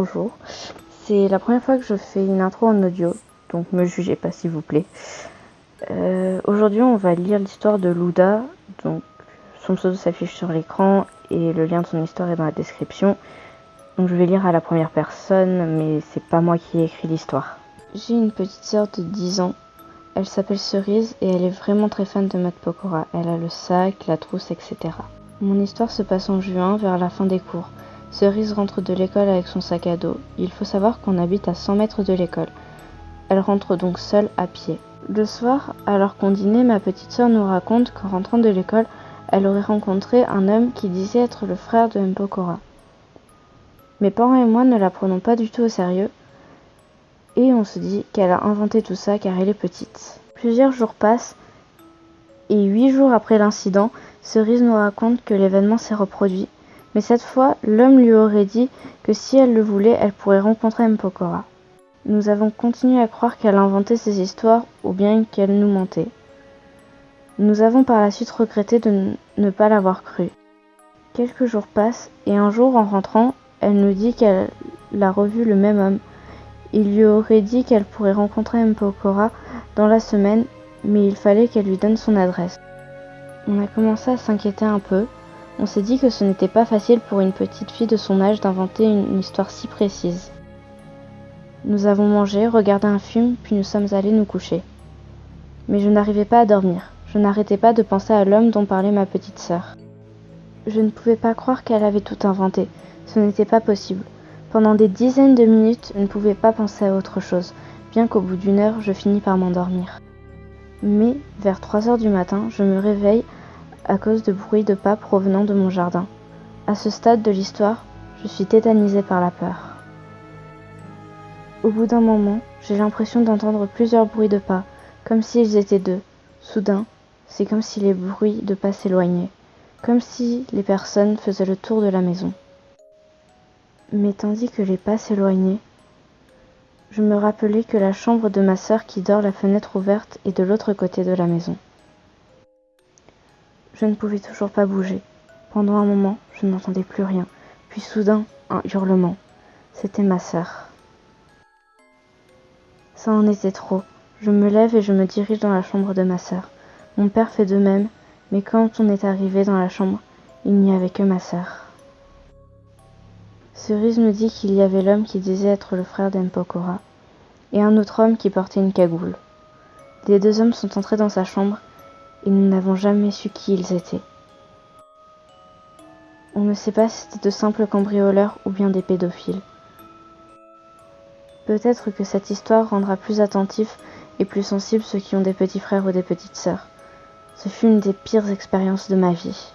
bonjour. C'est la première fois que je fais une intro en audio, donc me jugez pas s'il vous plaît. Aujourd'hui on va lire l'histoire de Luda, donc son pseudo s'affiche sur l'écran et le lien de son histoire est dans la description. Donc je vais lire à la première personne, mais c'est pas moi qui ai écrit l'histoire. J'ai une petite sœur de 10 ans, elle s'appelle Cerise et elle est vraiment très fan de Matt Pokora. Elle a le sac, la trousse, etc. Mon histoire se passe en juin, vers la fin des cours. Cerise rentre de l'école avec son sac à dos. Il faut savoir qu'on habite à 100 mètres de l'école. Elle rentre donc seule à pied. Le soir, alors qu'on dînait, ma petite sœur nous raconte qu'en rentrant de l'école, elle aurait rencontré un homme qui disait être le frère de M. Pokora. Mes parents et moi ne la prenons pas du tout au sérieux et on se dit qu'elle a inventé tout ça car elle est petite. Plusieurs jours passent et 8 jours après l'incident, Cerise nous raconte que l'événement s'est reproduit. Mais cette fois, l'homme lui aurait dit que si elle le voulait, elle pourrait rencontrer M. Pokora. Nous avons continué à croire qu'elle inventait ces histoires ou bien qu'elle nous mentait. Nous avons par la suite regretté de ne pas l'avoir cru. Quelques jours passent et un jour, en rentrant, elle nous dit qu'elle a revu le même homme. Il lui aurait dit qu'elle pourrait rencontrer M. Pokora dans la semaine, mais il fallait qu'elle lui donne son adresse. On a commencé à s'inquiéter un peu. On s'est dit que ce n'était pas facile pour une petite fille de son âge d'inventer une histoire si précise. Nous avons mangé, regardé un film, puis nous sommes allés nous coucher. Mais je n'arrivais pas à dormir. Je n'arrêtais pas de penser à l'homme dont parlait ma petite sœur. Je ne pouvais pas croire qu'elle avait tout inventé. Ce n'était pas possible. Pendant des dizaines de minutes, je ne pouvais pas penser à autre chose, bien qu'au bout d'une heure, je finis par m'endormir. Mais, vers 3 heures du matin, je me réveille à cause de bruits de pas provenant de mon jardin. À ce stade de l'histoire, je suis tétanisée par la peur. Au bout d'un moment, j'ai l'impression d'entendre plusieurs bruits de pas, comme s'ils étaient deux. Soudain, c'est comme si les bruits de pas s'éloignaient, comme si les personnes faisaient le tour de la maison. Mais tandis que les pas s'éloignaient, je me rappelais que la chambre de ma sœur qui dort la fenêtre ouverte est de l'autre côté de la maison. Je ne pouvais toujours pas bouger. Pendant un moment, je n'entendais plus rien. Puis soudain, un hurlement. C'était ma sœur. Ça en était trop. Je me lève et je me dirige dans la chambre de ma sœur. Mon père fait de même, mais quand on est arrivé dans la chambre, il n'y avait que ma sœur. Cerise nous dit qu'il y avait l'homme qui disait être le frère d'M. Pokora et un autre homme qui portait une cagoule. Les deux hommes sont entrés dans sa chambre et nous n'avons jamais su qui ils étaient. On ne sait pas si c'était de simples cambrioleurs ou bien des pédophiles. Peut-être que cette histoire rendra plus attentifs et plus sensibles ceux qui ont des petits frères ou des petites sœurs. Ce fut une des pires expériences de ma vie.